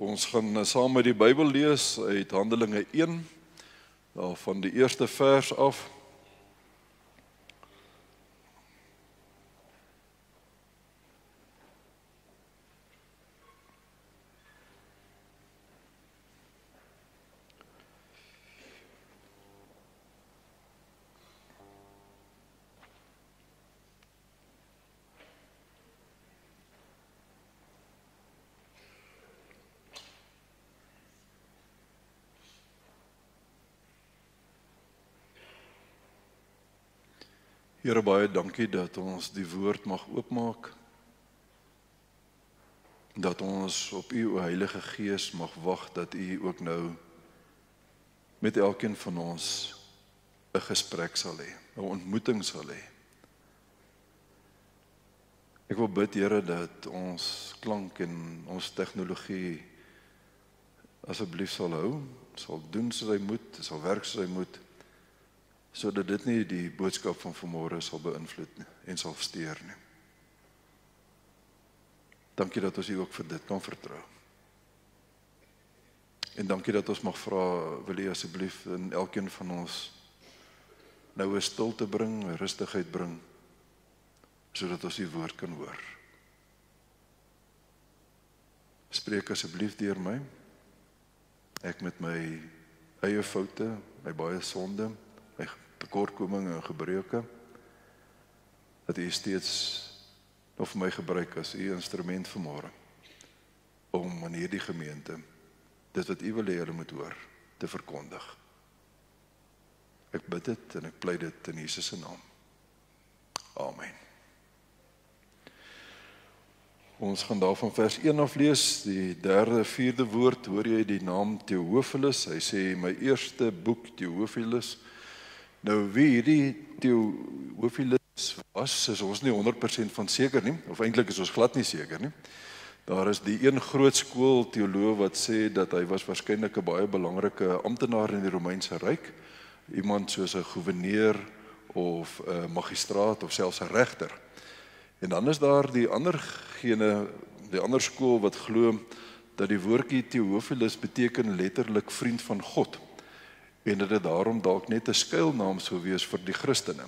Ons gaan saam met die Bybel lees uit Handelinge 1, van die eerste vers af. Here, baie dankie dat ons die woord mag oopmaak, dat ons op U, o Heilige Gees, mag wag dat U ook nou met elkeen van ons 'n gesprek sal hê, 'n ontmoeting sal hê. Ek wil bid, Here, dat ons klank en ons tegnologie asseblief sal hou, sal doen soos hy moet, sal werk soos hy moet, sodat dit nie die boodskap van vanmôre sal beïnvloed nie, en sal steur nie. Dankie dat ons U ook vir dit kan vertrou. En dankie dat ons mag vra, wil U asseblief in elkeen van ons nou 'n stilte bring, 'n rustigheid bring, sodat ons U woord kan hoor. Spreek asseblief deur my, ek met my eie foute, my baie sonde, my tekortkominge en gebreke, dat U steeds of my gebruik as U instrument vanmôre, om aan hierdie gemeente, dit wat U wil hê hulle moet hoor, te verkondig. Ek bid dit en ek pleit dit in Jesus se naam. Amen. Ons gaan daarvan vers 1 af lees, die 3de, 4de woord, hoor jy die naam Theophilus, hy sê, my eerste boek Theophilus. Nou wie hierdie Theophilus was, is ons nie 100% van seker nie, of eintlik is ons glad nie seker nie. Daar is die een groot skool teoloog wat sê dat hy was waarskynlik 'n baie belangrike amptenaar in die Romeinse Ryk, iemand soos 'n goewerneur of 'n magistraat of selfs 'n regter. En dan is daar die ander skool wat glo dat die woordjie Theophilus beteken letterlik vriend van God, en dat dit daarom dalk net 'n skuilnaam sou wees vir die Christene,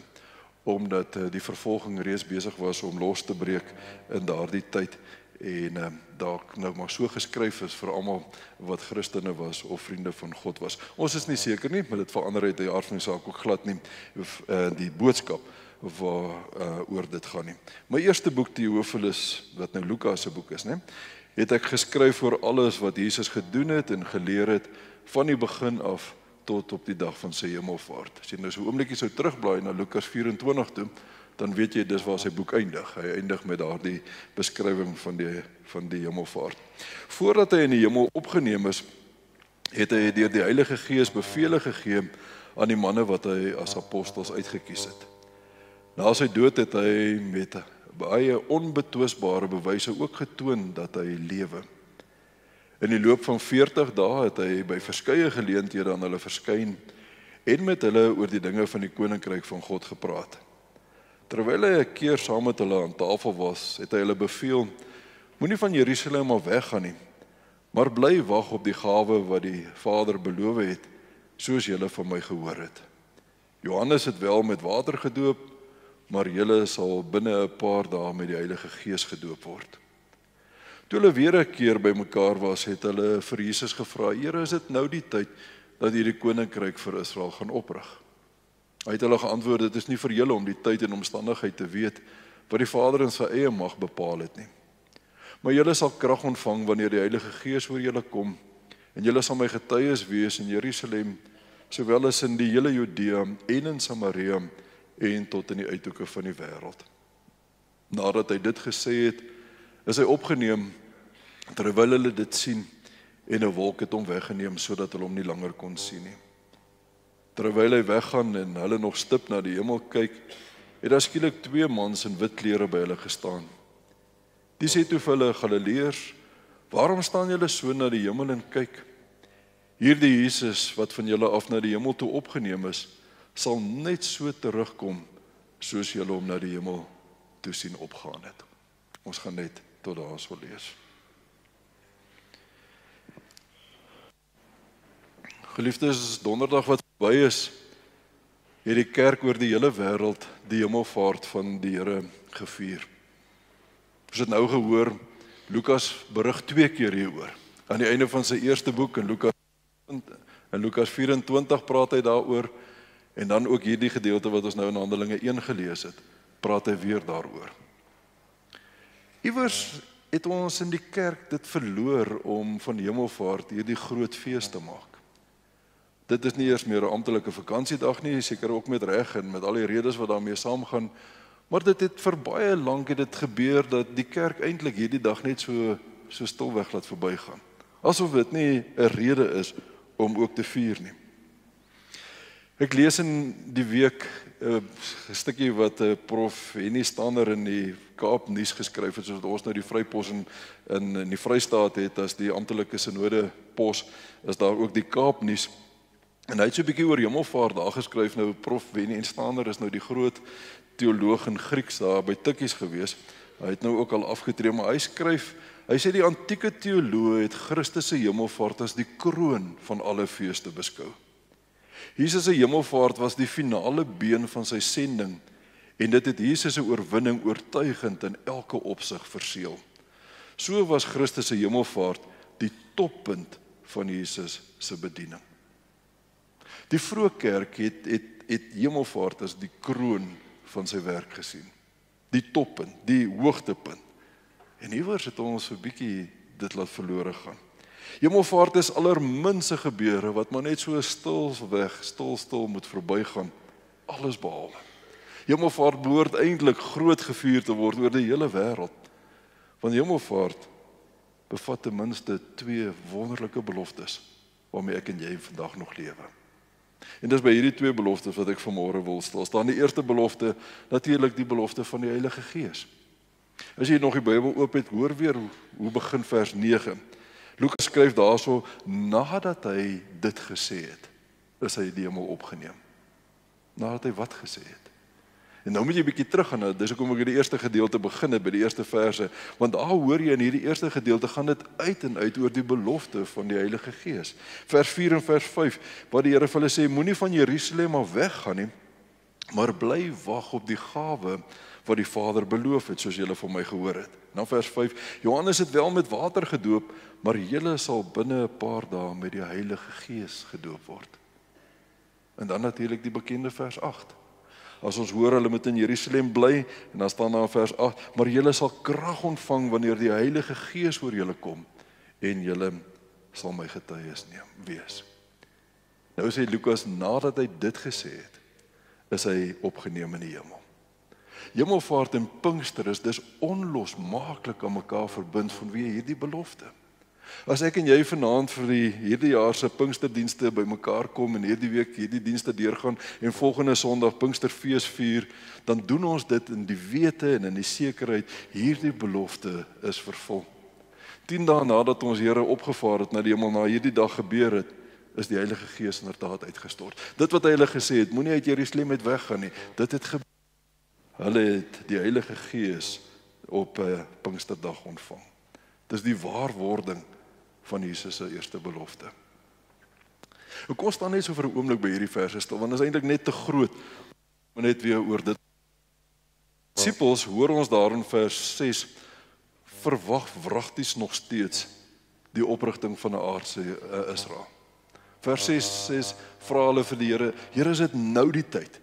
omdat die vervolging reeds besig was om los te breek in daardie tyd, en dalk nou maar so geskryf is vir almal wat Christene was of vriende van God was. Ons is nie seker nie, maar dit verander uit die aard van die saak ook glad nie die boodskap waar oor dit gaan nie. My eerste boek Theophilus, wat nou Lukas se boek is, het ek geskryf oor alles wat Jesus gedoen het en geleer het van die begin af tot op die dag van sy hemelvaart. As jy nou so 'n oombliekie sou terugblaai na Lukas 24 toe, dan weet jy dis waar sy boek eindig. Hy eindig met daardie beskrywing van die hemelvaart. Voordat hy in die hemel opgeneem is, het hy deur die Heilige Gees bevele gegee aan die manne wat hy as apostels uitgekies het. Na sy dood het hy met baie onbetwisbare bewyse ook getoon dat hy lewe. In die loop van 40 dae het hy by verskeie geleenthede aan hulle verskyn en met hulle oor die dinge van die koninkryk van God gepraat. Terwyl hy 'n keer saam met hulle aan tafel was, het hy hulle beveel, moenie van Jerusalem af weggaan nie, maar bly wag op die gawe wat die Vader beloof het, soos julle van my gehoor het. Johannes het wel met water gedoop, maar julle sal binne 'n paar dae met die Heilige Gees gedoop word. Toe hulle weer 'n keer by mekaar was, het hulle vir Jesus gevra, Here, is dit nou die tyd dat hierdie koninkryk vir Israel gaan oprig? Hy het hulle geantwoord, dit is nie vir julle om die tyd en omstandigheid te weet, wat die Vader in sy eie mag bepaal het nie. Maar julle sal krag ontvang wanneer die Heilige Gees oor julle kom, en julle sal my getuies wees in Jerusalem, sowel as in die hele Judea en in Samaria, en tot in die uithoeke van die wêreld. Nadat hy dit gesê het, is hy opgeneem, terwyl hulle dit sien, en 'n wolk het hom weggeneem, sodat hulle hom nie langer kon sien nie. Terwyl hy weggaan en hulle nog stip na die hemel kyk, het daar skielik 2 mans in wit klere by hulle gestaan. Die sê toe vir hulle, Galileërs, waarom staan julle so na die hemel en kyk? Hierdie Jesus wat van julle af na die hemel toe opgeneem is, sal net so terugkom, soos julle hom na die hemel toe sien opgaan het. Ons gaan net tot daar sal lees. Geliefdes, donderdag wat verby is, het die kerk oor die hele wêreld die hemelvaart van die Here gevier. Ons het nou gehoor, Lukas berig 2 keer hieroor. Aan die einde van sy eerste boek in Lukas 24 praat hy daaroor, en dan ook hierdie gedeelte wat ons nou in Handelinge 1 gelees het, praat hy weer daaroor. Iewers het ons in die kerk dit verloor om van hemelvaart hierdie groot fees te maak. Dit is nie eers meer 'n amptelike vakansiedag nie, seker ook met reg en met al die redes wat daarmee saamgaan, maar dit het vir baie lank het dit gebeur dat die kerk eintlik hierdie dag net so stilweg laat verbygaan. Asof dit nie 'n rede is om ook te vier nie. Ek lees in die week 'n stukkie wat prof Henny Stander in die Kaap Nuus geskryf het, soos wat ons nou die Vrypos in die Vrystaat het as die amptelike sinode pos, is daar ook die Kaap Nuus. En hy het so 'n bietjie oor hemelvaart daar geskryf. Nou prof Henny Stander is nou die groot teoloog in Grieks daar by Tikkies gewees. Hy het nou ook al afgetree, maar hy sê die antieke teoloë het Christus se hemelvaart as die kroon van alle feeste beskou. Jesus se hemelvaart was die finale been van sy sending en dit het Jesus se oorwinning oortuigend in elke opsig verseël. So was Christus se hemelvaart die toppunt van Jesus se bediening. Die vroeë kerk het hemelvaart as die kroon van sy werk gesien. Die toppunt, die hoogtepunt. En iewers het ons 'n bietjie dit laat verlore gaan. Hemelvaart is allerminste gebeure wat maar net so stil moet verbygaan. Alles behalwe. Hemelvaart behoort eintlik groot gevier te word oor die hele wêreld. Want hemelvaart bevat ten minste 2 wonderlike beloftes waarmee ek en jy vandag nog lewe. En dis by hierdie 2 beloftes wat ek vanmôre wil stil staan. Die eerste belofte, natuurlik die belofte van die Heilige Gees. As jy nog die Bybel oop het, hoor weer hoe begin vers 9. Lukas skryf daarso, nadat hy dit gesê het, is hy die hemel opgeneem. Nadat hy wat gesê het? En nou moet jy 'n bietjie teruggaan, dis hoekom ek in die eerste gedeelte begin het, by die eerste verse, want daar hoor jy in hierdie eerste gedeelte gaan dit uit en uit oor die belofte van die Heilige Gees. Vers 4 en vers 5, waar die Here vir hulle sê, moenie van Jerusalem af weggaan nie, maar bly wag op die gawe wat die Vader beloof het, soos julle van my gehoor het. Nou vers 5, Johannes het wel met water gedoop, maar julle sal binne 'n paar dae met die Heilige Gees gedoop word. En dan natuurlik die bekende vers 8. As ons hoor hulle moet in Jerusalem bly, en dan staan daar in vers 8, maar julle sal krag ontvang wanneer die Heilige Gees oor julle kom, en julle sal my getuies wees. Nou sê Lukas, nadat hy dit gesê het, is hy opgeneem in die hemel. Hemelvaart en Pinkster is dus onlosmaaklik aan mekaar verbind vanweë hierdie belofte. As ek en jy vanaand vir hierdie jaar se Pinksterdienste bymekaar kom en hierdie week hierdie dienste deurgaan en volgende Sondag Pinksterfees vier, dan doen ons dit in die wete en in die sekerheid hierdie belofte is vervul. 10 dae nadat ons Here opgevaar het na die hemel, na hierdie dag gebeur het, is die Heilige Gees inderdaad uitgestort. Dit wat hy hulle gesê het, moenie uit Jerusalem uit weggaan nie, dit het gebeur. Hulle het die Heilige Gees op Pinksterdag ontvang. Dis die waarwording van Jesus se eerste belofte. Ek kom staan net so vir 'n oomblik by hierdie verse stil, want dit is eintlik net te groot om net weer oor dit. Disipels, hoor ons daar in vers 6, verwag wragties nog steeds die oprigting van 'n aardse Israel. Vers 6 vra hulle vir die Here, Here, is dit nou die tyd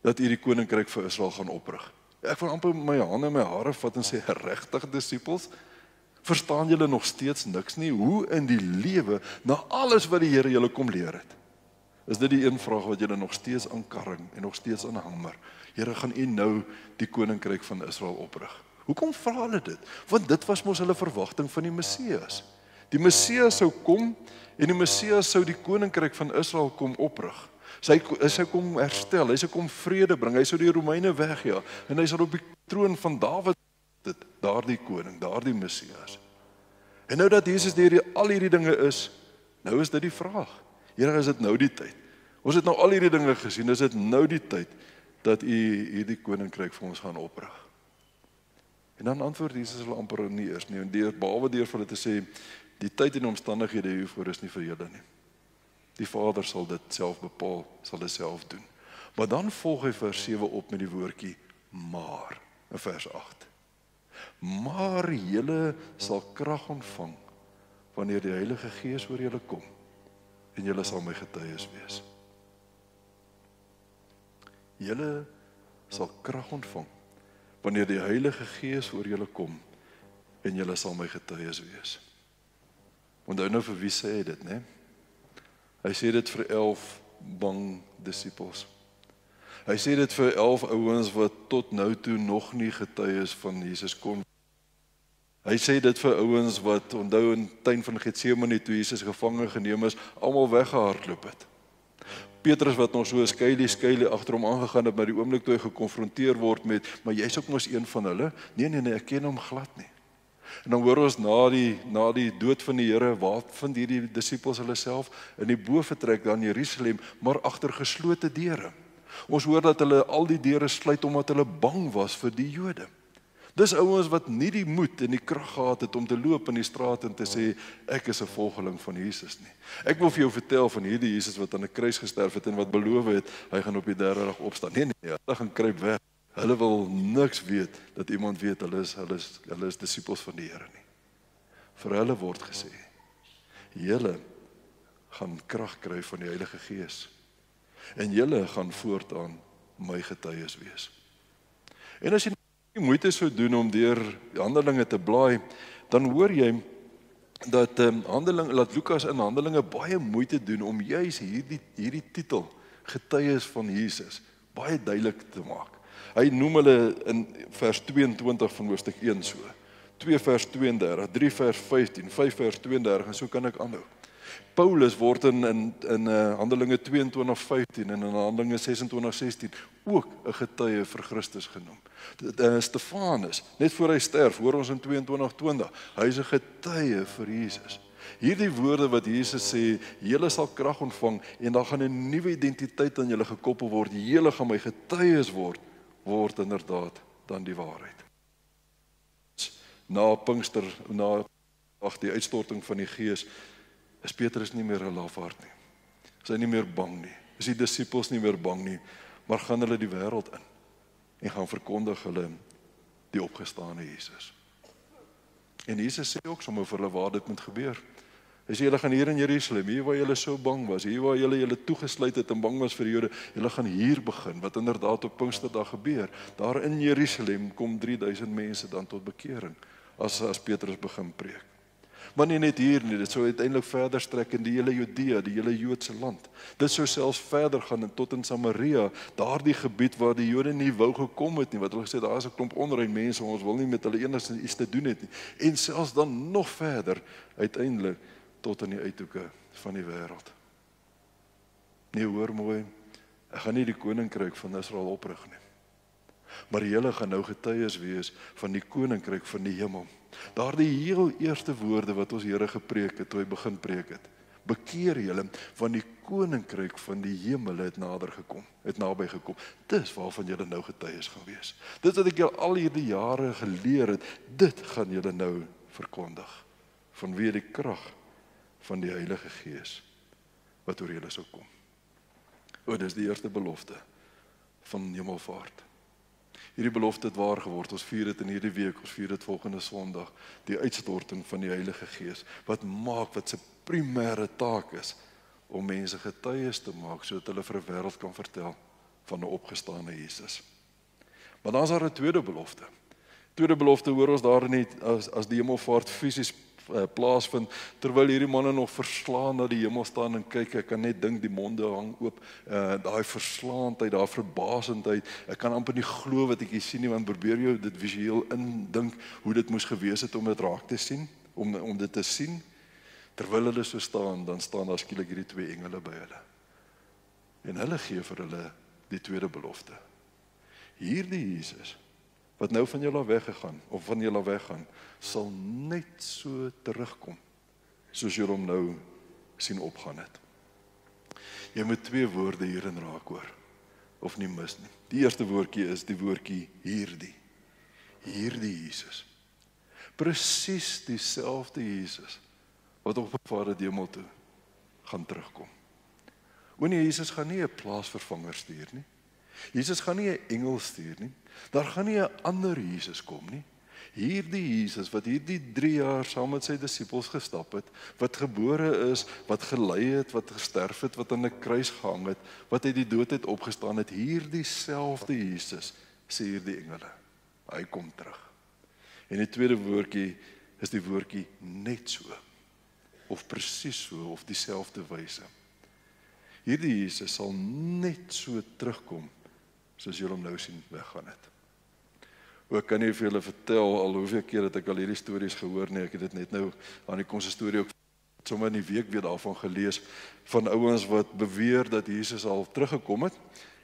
dat U die koninkryk vir Israel gaan oprig? Ek wil amper my hande en my hare vat en sê, regtig disipels, verstaan julle nog steeds niks nie? Hoe in die lewe, na alles wat die Here julle kom leer het? Is dit die een vraag wat julle nog steeds aankarring en nog steeds aanhamer? Here, gaan U nou die koninkryk van Israel oprig? Hoekom vra hulle dit? Want dit was mos hulle verwagting van die Messias. Die Messias sou kom en die Messias sou die koninkryk van Israel kom oprig. Hy sou kom herstel, hy sou kom vrede bring, hy sou die Romeine wegjaag en hy sal op die troon van Dawid sit, daardie koning, daardie Messias. En nou dat Jesus deur al hierdie dinge is, nou is dit die vraag. Here, is dit nou die tyd? Ons het nou al hierdie dinge gesien, is dit nou die tyd dat U hierdie koninkryk vir ons gaan oprig? En dan antwoord Jesus hulle amper nie eers nie, behalwe deur vir hulle te sê, die tyd en omstandighede hiervoor is nie vir julle nie. Die Vader sal dit self bepaal, sal dit self doen. Maar dan volg hy vers 7 op met die woordjie maar, in vers 8. Maar julle sal krag ontvang wanneer die Heilige Gees oor julle kom en julle sal my getuies wees. Julle sal krag ontvang wanneer die Heilige Gees oor julle kom en julle sal my getuies wees. Onthou nou vir wie sê hy dit, né? Hy sê dit vir 11 bang disippels. Hy sê dit vir 11 ouens wat tot nou toe nog nie getuies van Jesus kon. Hy sê dit vir ouens wat onthou in tuin van Getsemane toe Jesus gevange geneem is, almal weggehardloop het. Petrus wat nog so skeilie agter hom aangegaan het, maar die oomblik toe hy gekonfronteer word met, maar jy's ook mos een van hulle? Nee, ek ken hom glad nie. En dan hoor ons na die dood van die Here, waar vind hierdie disippels hulle self? In die boefretrek daar in Jerusalem, maar agter geslote deure. Ons hoor dat hulle al die deure sluit omdat hulle bang was vir die Jode. Dis ouens wat nie die moed en die krag gehad het om te loop in die straat en te sê, ek is 'n volgeling van Jesus nie. Ek wil vir jou vertel van hierdie Jesus wat aan 'n kruis gesterf het en wat beloof het, hy gaan op die derde dag opstaan. Nee, hulle gaan kruip weg. Hulle wil niks weet, dat iemand weet, hulle is disippels van die Here nie. Vir hulle word gesê, julle gaan krag kry van die Heilige Gees, en julle gaan voortaan my getuies wees. En as jy nie moeite sou doen om deur Handelinge te blaai, dan hoor jy dat Lukas in Handelinge baie moeite doen om juis hierdie titel, getuies van Jesus, baie duidelik te maak. Hy noem hulle in vers 22 van hoofstuk 1 so, 2 vers 32, 3 vers 15, 5 vers 32, en so kan ek aanhou. Paulus word in Handelinge 22:15 en in Handelinge 26:16 ook 'n getuie vir Christus genoem. Stefanus, net voor hy sterf, hoor ons in 22:20, hy is 'n getuie vir Jesus. Hierdie woorde wat Jesus sê, julle sal krag ontvang en daar gaan 'n nuwe identiteit aan julle gekoppel word, julle gaan my getuies word inderdaad dan die waarheid. Na Pinkster, die uitstorting van die Gees, is Petrus nie meer 'n lafaard nie. Is hy nie meer bang nie. Is die disippels nie meer bang nie, maar gaan hulle die wêreld in en gaan verkondig hulle die opgestane Jesus. En Jesus sê ook sommer vir hulle waar dit moet gebeur. Hy sê julle gaan hier in Jerusalem, hier waar julle so bang was, hier waar julle toegesluit het en bang was vir die Jode, julle gaan hier begin, wat inderdaad op Pinksterdag gebeur. Daar in Jerusalem kom 3000 mense dan tot bekering, as Petrus begin preek. Maar nie net hier nie, dit sou uiteindelik verder strek in die hele Judea, die hele Joodse land. Dit sou selfs verder gaan tot in Samaria, daardie gebied waar die Jode nie wou gekom het nie, wat hulle gesê, daar is 'n klomp onrein mense, ons wil nie met hulle enigstens iets te doen het nie. En selfs dan nog verder, uiteindelik, tot in die uithoeke van die wêreld. Nee, hoor mooi, ek gaan nie die koninkryk van Israel oprig nie. Maar julle gaan nou getuies wees van die koninkryk van die hemel. Daardie heel eerste woorde wat ons Here gepreek het, toe hy begin preek het. Bekeer julle, want die koninkryk van die hemel het naby gekom. Dis waarvan julle nou getuies gaan wees. Dit wat ek julle al hierdie jare geleer het, dit gaan julle nou verkondig. Vanweë die krag van die Heilige Gees wat oor julle sou kom. Dis die eerste belofte van hemelvaart. Hierdie belofte het waar geword, ons vier dit in hierdie week, ons vier dit volgende Sondag, die uitstorting van die Heilige Gees, wat sy primêre taak is, om mense getuies te maak, sodat hulle vir 'n wêreld kan vertel van 'n opgestane Jesus. Maar dan is daar 'n tweede belofte. Tweede belofte hoor ons daar nie, as die hemelvaart fisies plaasvind, terwyl hierdie manne nog verslaan na die hemel staan en kyk, ek kan net dink die monde hang oop, daai verslaandheid, daai verbasendheid, ek kan amper nie glo wat ek hier sien nie, want probeer jou dit visueel indink, hoe dit moes gewees het om dit raak te sien, om dit te sien, terwyl hulle so staan, dan staan daar skielik hierdie 2 engele by hulle, en hulle gee vir hulle die tweede belofte. Hierdie Jesus, wat nou van julle weggegaan, of van julle weggaan, sal net so terugkom, soos julle hom nou sien opgaan het. Jy moet 2 woorde hierin raak hoor, of nie mis nie. Die eerste woordjie is die woordjie hierdie. Hierdie Jesus. Presies dieselfde Jesus, wat op pad na die hemel toe gaan terugkom. Moenie, Jesus gaan nie 'n plaasvervanger stuur nie. Jesus gaan nie 'n engel stuur nie. Daar gaan nie 'n ander Jesus kom nie. Hierdie Jesus wat hierdie 3 jaar saam met sy disippels gestap het, wat gebore is, wat gelei het, wat gesterf het, wat aan 'n kruis gehang het, wat uit die dood uit opgestaan het, hierdie selfde Jesus, sê hierdie engele, hy kom terug. En die tweede woordjie is die woordjie net so, of presies so, of dieselfde wyse. Hierdie Jesus sal net so terugkom, soos julle hom nou sien weggaan het. Ek kan nie vir julle vertel al hoeveel keer het ek al hierdie stories gehoor nie, ek het dit net nou aan die konsistorie ook sommer in die week weer daarvan gelees, van ouens wat beweer dat Jesus al teruggekom het,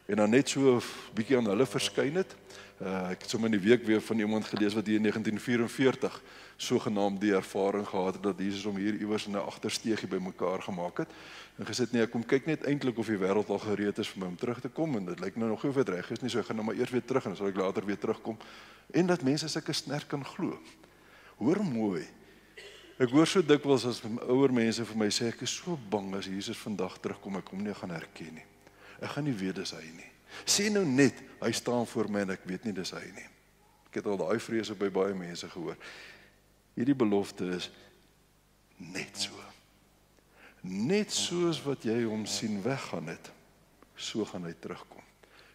en dan net so 'n bietjie aan hulle verskyn het. Ek het sommer in die week weer van iemand gelees wat hier in 1944 sogenaamd die ervaring gehad het, dat Jesus hom hier iewers in 'n agtersteegie bymekaar gemaak het, en gesê het, nee, kom kyk net eintlik of die wêreld al gereed is vir my om terug te kom, en dit lyk nou nog nie of dit reg is nie, so ek gaan nou maar eers weer terug, en dan sal ek later weer terugkom, en dat mense sulke sterk kan glo. Hoor mooi, ek hoor so dikwels as ouer mense vir my sê, ek is so bang as Jesus vandag terugkom, ek hom nie gaan herken nie. Ek gaan nie weet dis hy nie. Sê nou net, hy staan voor my en ek weet nie dis hy nie. Ek het al daai vrese by baie mense gehoor. Hierdie belofte is net so. Net soos wat jy hom sien weggaan het, so gaan hy terugkom.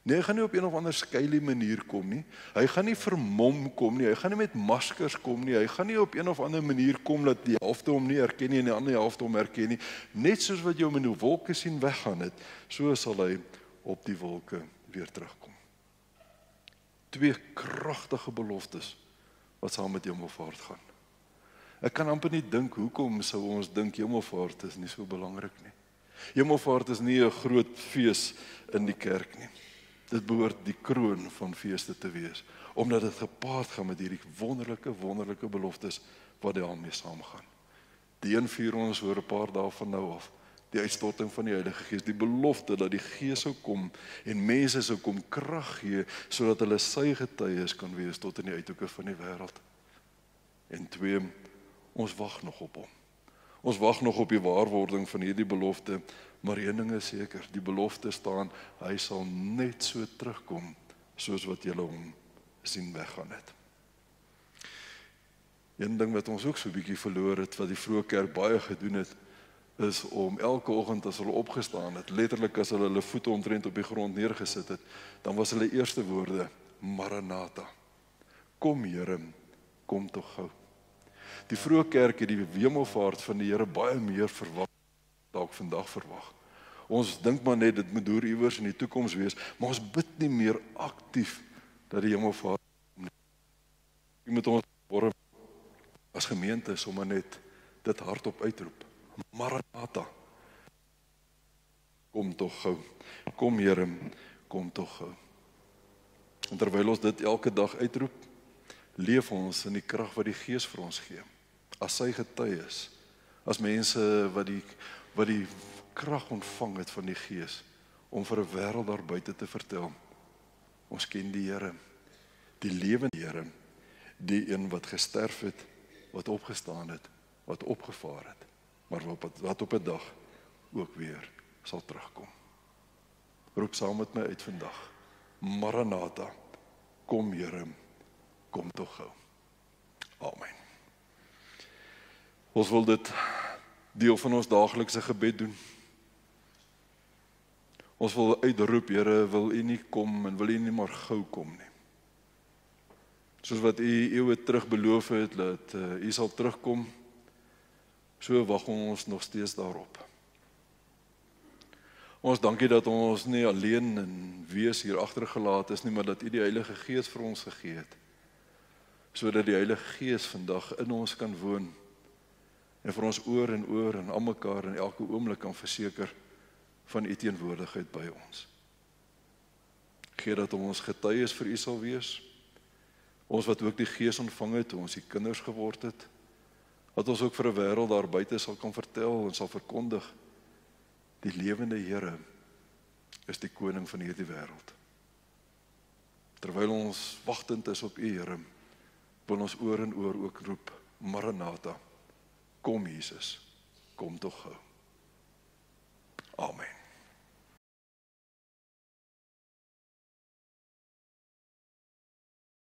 Nee, hy gaan nie op een of ander skuilie manier kom nie. Hy gaan nie vermom kom nie. Hy gaan nie met maskers kom nie. Hy gaan nie op een of ander manier kom dat die helfte hom nie herken nie en die ander helfte hom herken nie. Net soos wat jy hom in die wolke sien weggaan het, so sal hy op die wolke weer terugkom. 2 kragtige beloftes wat saam met hemelvaart gaan. Ek kan amper nie dink hoekom sou ons dink hemelvaart is nie so belangrik nie. Hemelvaart is nie 'n groot fees in die kerk nie. Dit behoort die kroon van feeste te wees, omdat dit gepaard gaan met hierdie wonderlike beloftes wat daarmee saamgaan. Die een vier ons oor 'n paar dae van nou af, die uitstorting van die Heilige Gees, die belofte dat die Gees sou kom en mense sou kom krag gee, sodat hulle sy getuies kan wees tot in die uithoeke van die wêreld. En 2, ons wag nog op hom. Ons wag nog op die waarwording van hierdie belofte, maar een ding is seker, die belofte staan, hy sal net so terugkom, soos wat julle hom sien weggaan het. Een ding wat ons ook so 'n bietjie verloor het, wat die vroeë kerk baie gedoen het, is om elke oggend as hulle opgestaan het, letterlik as hulle voete omtrent op die grond neergesit het, dan was hulle eerste woorde, Maranatha. Kom Here, kom tog gou. Die vroeë kerk het die hemelvaart van die Here baie meer verwag, dalk vandag verwag. Ons dink maar net dit moet deur iewers in die toekoms wees, maar ons bid nie meer aktief dat die hemelvaart kom nie. Jy moet ons as gemeente sommer net dit hardop uitroep. Maranatha. Kom tog gou. Kom Here, kom tog gou. En terwyl ons dit elke dag uitroep, leef ons in die krag wat die Gees vir ons gee. As sy getuies, as mense wat die krag ontvang het van die Gees, om vir 'n wêreld daar buite te vertel, ons ken die Here, die lewende Here, die een wat gesterf het, wat opgestaan het, wat opgevaar het, maar wat op 'n dag ook weer sal terugkom. Roep saam met my uit vandag, Maranatha, kom Here, kom tog gou. Amen. Ons wil dit deel van ons daaglikse gebed doen. Ons wil uitroep, Here, wil U nie kom en wil U nie maar gou kom nie. Soos wat U eeue terug beloof het, dat U sal terugkom, so wag ons nog steeds daarop. Ons dankie dat ons nie alleen en wees hier agtergelaat is nie, maar dat U die Heilige Gees vir ons gegee het, sodat die Heilige Gees vandag in ons kan woon, en vir ons oor en almekaar en elke oomblik kan verseker van U teenwoordigheid by ons. Gee dat ons getuies vir U sal wees, ons wat ook die Gees ontvang het, toe ons die kinders geword het, dat ons ook vir 'n wêreld daar buite sal kan vertel en sal verkondig, die lewende Here is die koning van hierdie wêreld. Terwyl ons wagtend is op U, Here, wil ons oor en oor ook roep, Maranatha, kom Jesus, kom tog gou.